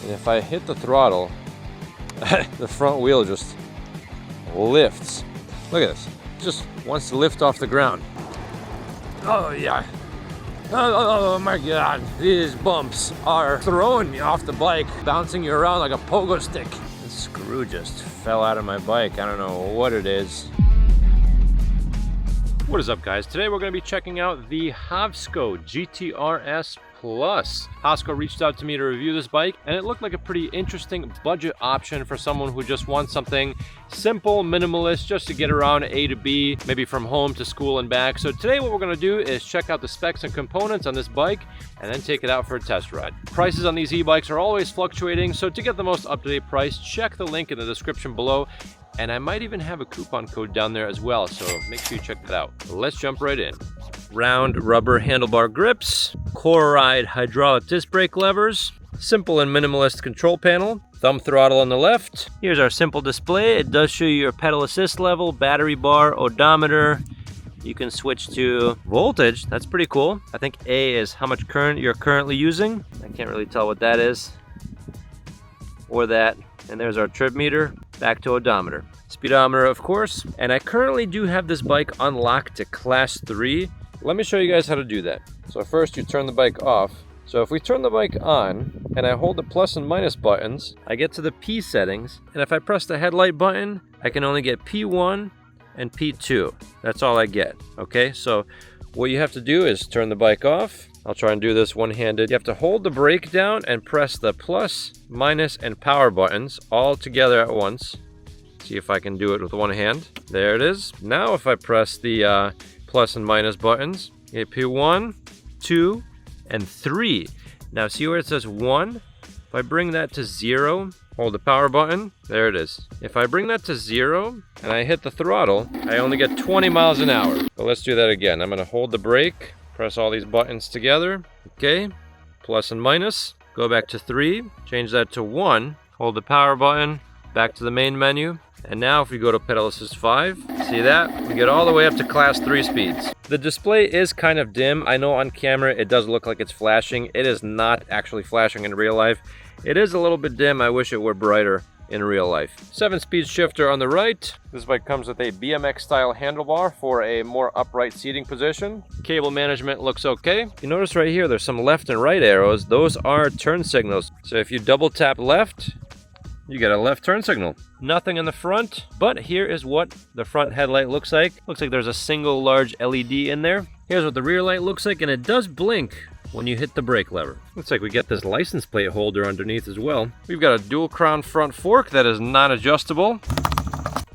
And if I hit the throttle, the front wheel just lifts. Look at this. It just wants to lift off the ground. Oh yeah. Oh my God. These bumps are throwing me off the bike, bouncing you around like a pogo stick. The screw just fell out of my bike. I don't know what it is. What is up, guys? Today we're going to be checking out the Hovsco GTR-S Plus. Hovsco reached out to me to review this bike, and it looked like a pretty interesting budget option for someone who just wants something simple, minimalist, just to get around A to B, maybe from home to school and back. So today what we're going to do is check out the specs and components on this bike and then take it out for a test ride. Prices on these e-bikes are always fluctuating, so to get the most up-to-date price, check the link in the description below. And I might even have a coupon code down there as well, so make sure you check that out. Let's jump right in. Round rubber handlebar grips, Copyri hydraulic disc brake levers, simple and minimalist control panel, thumb throttle on the left. Here's our simple display. It does show you your pedal assist level, battery bar, odometer. You can switch to voltage. That's pretty cool. I think A is how much current you're currently using. I can't really tell what that is. Or that. And there's our trip meter. Back to odometer. Speedometer, of course. And I currently do have this bike unlocked to class 3. Let me show you guys how to do that. So first you turn the bike off. So if we turn the bike on and I hold the plus and minus buttons, I get to the P settings. And if I press the headlight button, I can only get P1 and P2. That's all I get. Okay, so what you have to do is turn the bike off. I'll try and do this one-handed. You have to hold the brake down and press the plus, minus, and power buttons all together at once. See if I can do it with one hand. There it is. Now if I press the plus and minus buttons, you hit P1, 2, and 3. Now see where it says 1? If I bring that to 0, hold the power button, there it is. If I bring that to 0 and I hit the throttle, I only get 20 miles an hour. So let's do that again. I'm gonna hold the brake, press all these buttons together. Okay, plus and minus. Go back to 3, change that to 1, hold the power button, back to the main menu. And now if we go to pedal assist 5, see that? We get all the way up to class 3 speeds. The display is kind of dim. I know on camera it does look like it's flashing. It is not actually flashing in real life. It is a little bit dim. I wish it were brighter in real life. 7-speed shifter on the right. This bike comes with a BMX style handlebar for a more upright seating position. Cable management looks okay. You notice right here there's some left and right arrows. Those are turn signals. So if you double tap left, you get a left turn signal. Nothing in the front, but here is what the front headlight looks like. Looks like there's a single large LED in there. Here's what the rear light looks like, and it does blink when you hit the brake lever. Looks like we get this license plate holder underneath as well. We've got a dual crown front fork that is non-adjustable.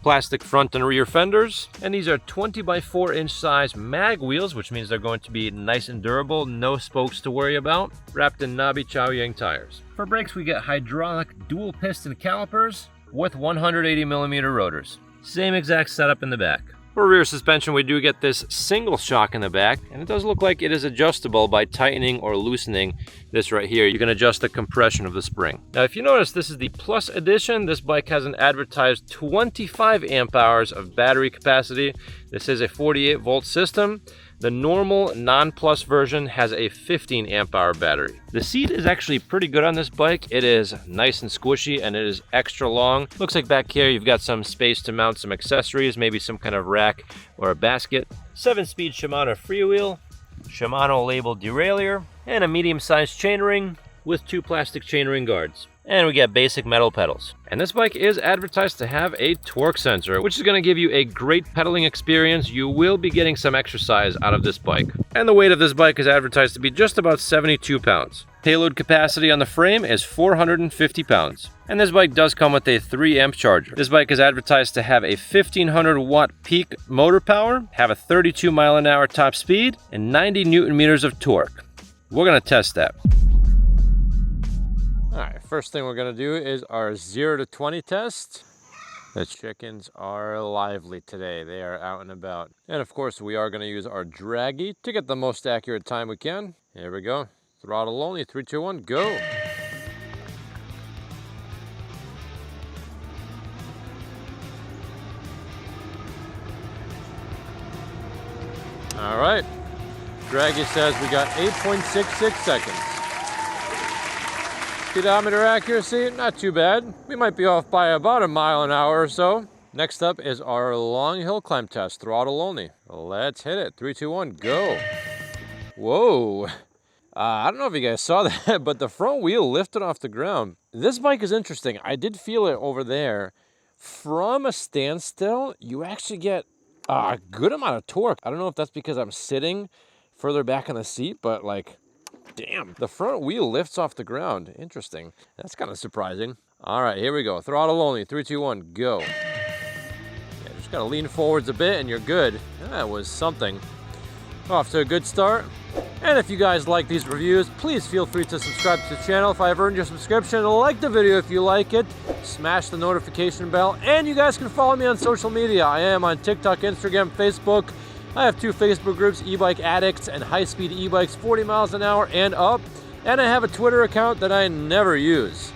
Plastic front and rear fenders. And these are 20 by 4 inch size mag wheels, which means they're going to be nice and durable, no spokes to worry about. Wrapped in knobby Chow Yang tires. For brakes, we get hydraulic dual piston calipers with 180mm rotors. Same exact setup in the back. For rear suspension, we do get this single shock in the back, and it does look like it is adjustable by tightening or loosening this right here. You can adjust the compression of the spring. Now, if you notice, this is the Plus Edition. This bike has an advertised 25 amp hours of battery capacity. This is a 48 volt system. The normal non-plus version has a 15 amp hour battery. The seat is actually pretty good on this bike. It is nice and squishy and it is extra long. Looks like back here you've got some space to mount some accessories, maybe some kind of rack or a basket. 7-speed Shimano freewheel, Shimano labeled derailleur, and a medium-sized chainring with 2 plastic chainring guards. And we get basic metal pedals. And this bike is advertised to have a torque sensor, which is going to give you a great pedaling experience. You will be getting some exercise out of this bike. And the weight of this bike is advertised to be just about 72 pounds. Payload capacity on the frame is 450 pounds. And this bike does come with a 3 amp charger. This bike is advertised to have a 1500 watt peak motor power, have a 32 mile an hour top speed, and 90 newton meters of torque. We're going to test that. Alright, first thing we're going to do is our 0 to 20 test. The chickens are lively today. They are out and about. And of course, we are going to use our draggy to get the most accurate time we can. Here we go. Throttle only. 3, 2, 1, go! Alright. Draggy says we got 8.66 seconds. Speedometer accuracy, not too bad. We might be off by about a mile an hour or so. Next up is our long hill climb test, throttle only. Let's hit it. 3, 2, 1, go. Whoa. I don't know if you guys saw that, but the front wheel lifted off the ground. This bike is interesting. I did feel it over there. From a standstill, you actually get a good amount of torque. I don't know if that's because I'm sitting further back in the seat, but like, damn, the front wheel lifts off the ground. Interesting. That's kind of surprising. All right, here we go. Throttle only. 3, 2, 1, go. Yeah, just gotta lean forwards a bit and you're good. That was something. Off to a good start. And if you guys like these reviews, please feel free to subscribe to the channel if I've earned your subscription. Like the video if you like it. Smash the notification bell. And you guys can follow me on social media. I am on TikTok, Instagram, Facebook. I have 2 Facebook groups, E-Bike Addicts and High Speed E-Bikes 40 miles an hour and up. And I have a Twitter account that I never use.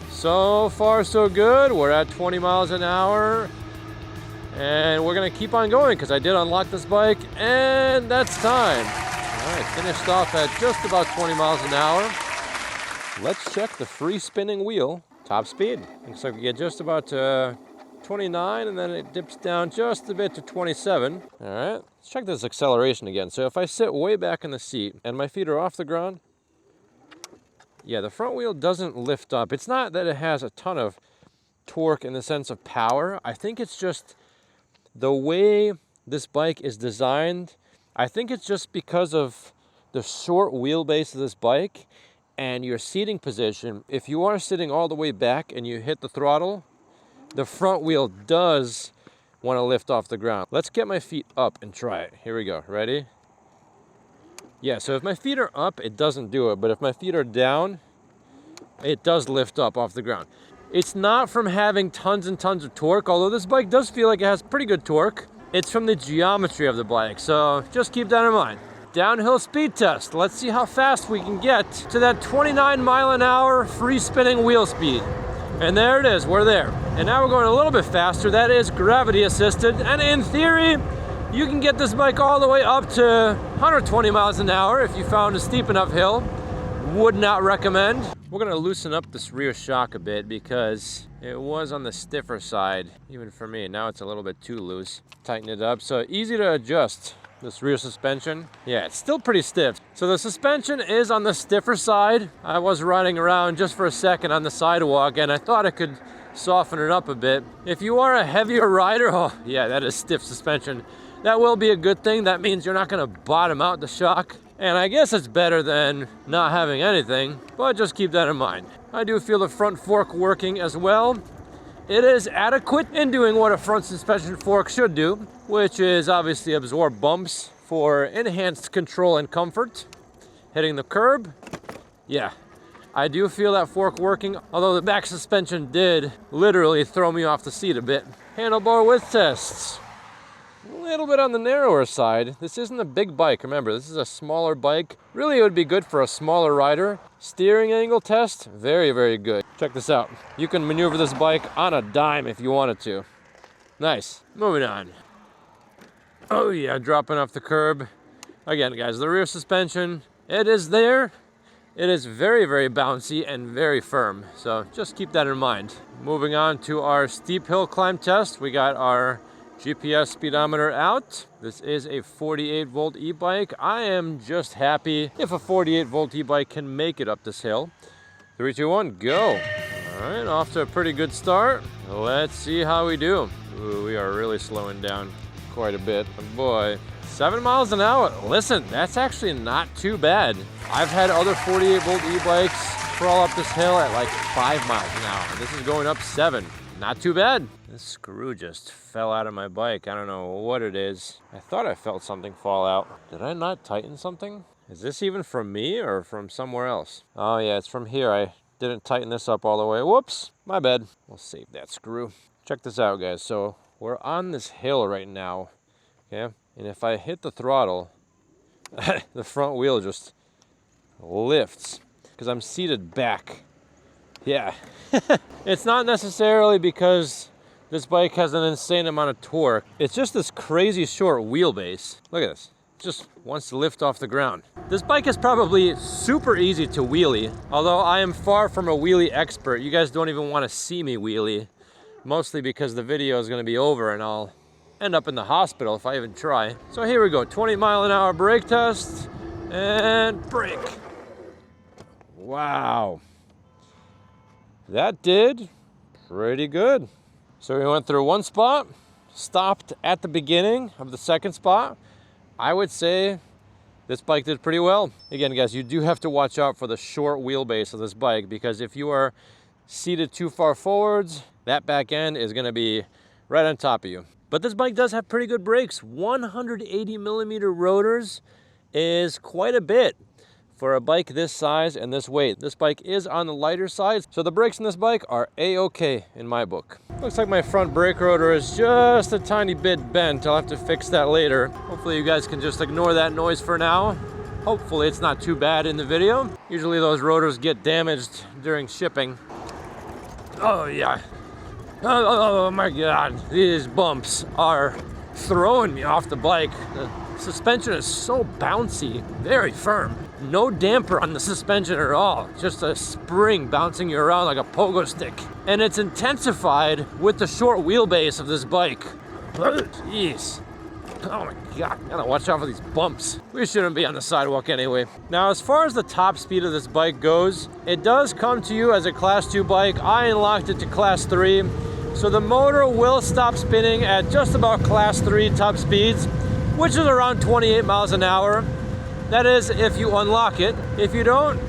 So far so good. We're at 20 miles an hour. And we're gonna keep on going because I did unlock this bike and that's time. All right, finished off at just about 20 miles an hour. Let's check the free spinning wheel. Top speed. Looks like we get just about 29 and then it dips down just a bit to 27. All right, let's check this acceleration again. So if I sit way back in the seat and my feet are off the ground, yeah, the front wheel doesn't lift up. It's not that it has a ton of torque in the sense of power. I think it's just the way this bike is designed. I think it's just because of the short wheelbase of this bike and your seating position. If you are sitting all the way back and you hit the throttle, the front wheel does want to lift off the ground. Let's get my feet up and try it. Here we go. Ready? Yeah, so if my feet are up, it doesn't do it. But if my feet are down, it does lift up off the ground. It's not from having tons and tons of torque, although this bike does feel like it has pretty good torque. It's from the geometry of the bike, so just keep that in mind. Downhill speed test. Let's see how fast we can get to that 29 mile an hour free spinning wheel speed. And there it is, we're there. And now we're going a little bit faster. That is gravity assisted. And in theory, you can get this bike all the way up to 120 miles an hour if you found a steep enough hill. Would not recommend. We're gonna loosen up this rear shock a bit because it was on the stiffer side, even for me. Now it's a little bit too loose. Tighten it up, so easy to adjust. This rear suspension, yeah, it's still pretty stiff. So the suspension is on the stiffer side. I was riding around just for a second on the sidewalk and I thought I could soften it up a bit. If you are a heavier rider, oh yeah, that is stiff suspension. That will be a good thing. That means you're not gonna bottom out the shock. And I guess it's better than not having anything, but just keep that in mind. I do feel the front fork working as well. It is adequate in doing what a front suspension fork should do, which is obviously absorb bumps for enhanced control and comfort. Hitting the curb, yeah. I do feel that fork working, although the back suspension did literally throw me off the seat a bit. Handlebar width tests. A little bit on the narrower side. This isn't a big bike, remember, this is a smaller bike. Really, it would be good for a smaller rider. Steering angle test, very, very good. Check this out. You can maneuver this bike on a dime if you wanted to. Nice. Moving on. Oh yeah, dropping off the curb. Again, guys, the rear suspension, it is there. It is very, very bouncy and very firm. So just keep that in mind. Moving on to our steep hill climb test. We got our GPS speedometer out. This is a 48 volt e-bike. I am just happy if a 48 volt e-bike can make it up this hill. 3, 2, 1, go. All right, off to a pretty good start. Let's see how we do. Ooh, we are really slowing down quite a bit. Oh boy, 7 miles an hour. Listen, that's actually not too bad. I've had other 48 volt e-bikes crawl up this hill at like 5 miles an hour. This is going up 7. Not too bad. This screw just fell out of my bike. I don't know what it is. I thought I felt something fall out. Did I not tighten something? Is this even from me or from somewhere else? Oh yeah, it's from here. I didn't tighten this up all the way. Whoops, my bad. We'll save that screw. Check this out, guys. So we're on this hill right now, okay? And if I hit the throttle, the front wheel just lifts because I'm seated back. Yeah, it's not necessarily because this bike has an insane amount of torque. It's just this crazy short wheelbase. Look at this. just wants to lift off the ground. This bike is probably super easy to wheelie, although I am far from a wheelie expert. You guys don't even want to see me wheelie, mostly because the video is going to be over and I'll end up in the hospital if I even try. So here we go, 20-mile-an-hour brake test, and brake. Wow. That did pretty good. So we went through one spot, stopped at the beginning of the second spot. I would say this bike did pretty well. Again, guys, you do have to watch out for the short wheelbase of this bike, because if you are seated too far forwards, that back end is gonna be right on top of you. But this bike does have pretty good brakes. 180mm rotors is quite a bit for a bike this size and this weight. This bike is on the lighter side, so the brakes in this bike are A-okay in my book. Looks like my front brake rotor is just a tiny bit bent. I'll have to fix that later. Hopefully you guys can just ignore that noise for now. Hopefully it's not too bad in the video. Usually those rotors get damaged during shipping. Oh yeah. Oh my God, these bumps are throwing me off the bike. The suspension is so bouncy, very firm. No damper on the suspension at all, just a spring bouncing you around like a pogo stick. And it's intensified with the short wheelbase of this bike. Jeez. Oh my God, gotta watch out for these bumps. We shouldn't be on the sidewalk anyway. Now, as far as the top speed of this bike goes, it does come to you as a Class 2 bike. I unlocked it to Class 3. So the motor will stop spinning at just about Class 3 top speeds, which is around 28 miles an hour. That is if you unlock it. If you don't,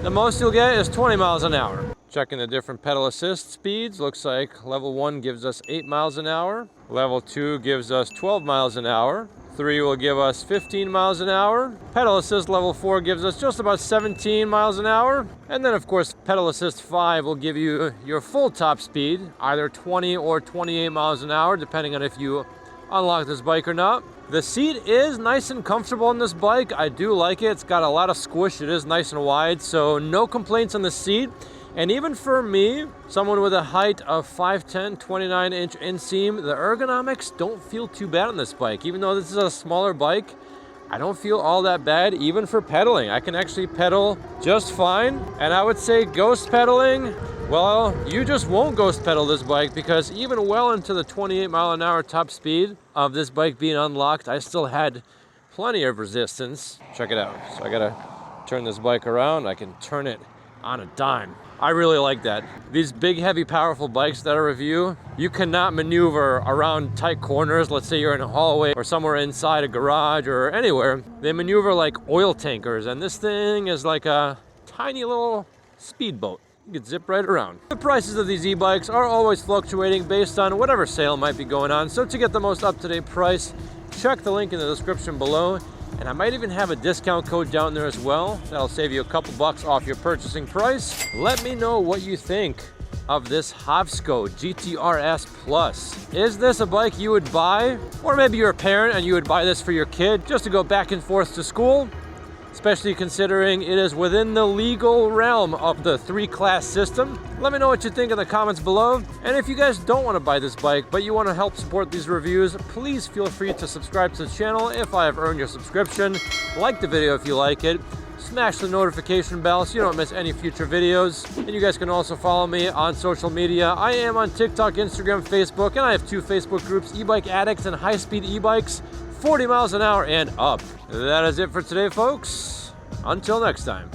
the most you'll get is 20 miles an hour. Checking the different pedal assist speeds, looks like level 1 gives us 8 miles an hour. Level 2 gives us 12 miles an hour. 3 will give us 15 miles an hour. Pedal assist level 4 gives us just about 17 miles an hour. And then of course, pedal assist 5 will give you your full top speed, either 20 or 28 miles an hour, depending on if you unlock this bike or not. The seat is nice and comfortable on this bike. I do like it. It's got a lot of squish. It is nice and wide, so no complaints on the seat. And even for me, someone with a height of 5'10", 29-inch inseam, the ergonomics don't feel too bad on this bike. Even though this is a smaller bike, I don't feel all that bad, even for pedaling. I can actually pedal just fine. And I would say ghost pedaling, well, you just won't ghost pedal this bike, because even well into the 28 mile an hour top speed of this bike being unlocked, I still had plenty of resistance. Check it out. So I gotta turn this bike around. I can turn it on a dime. I really like that. These big, heavy, powerful bikes that I review, you cannot maneuver around tight corners. Let's say you're in a hallway or somewhere inside a garage or anywhere. They maneuver like oil tankers, and this thing is like a tiny little speedboat. You can zip right around. The prices of these e-bikes are always fluctuating based on whatever sale might be going on. So to get the most up-to-date price, check the link in the description below. And I might even have a discount code down there as well. That'll save you a couple bucks off your purchasing price. Let me know what you think of this Hovsco GTR-S Plus. Is this a bike you would buy? Or maybe you're a parent and you would buy this for your kid just to go back and forth to school? Especially considering it is within the legal realm of the 3-class system. Let me know what you think in the comments below. And if you guys don't want to buy this bike, but you want to help support these reviews, please feel free to subscribe to the channel if I have earned your subscription. Like the video if you like it. Smash the notification bell so you don't miss any future videos. And you guys can also follow me on social media. I am on TikTok, Instagram, Facebook, and I have 2 Facebook groups, E-Bike Addicts and High Speed E-Bikes, 40 miles an hour and up. That is it for today, folks. Until next time.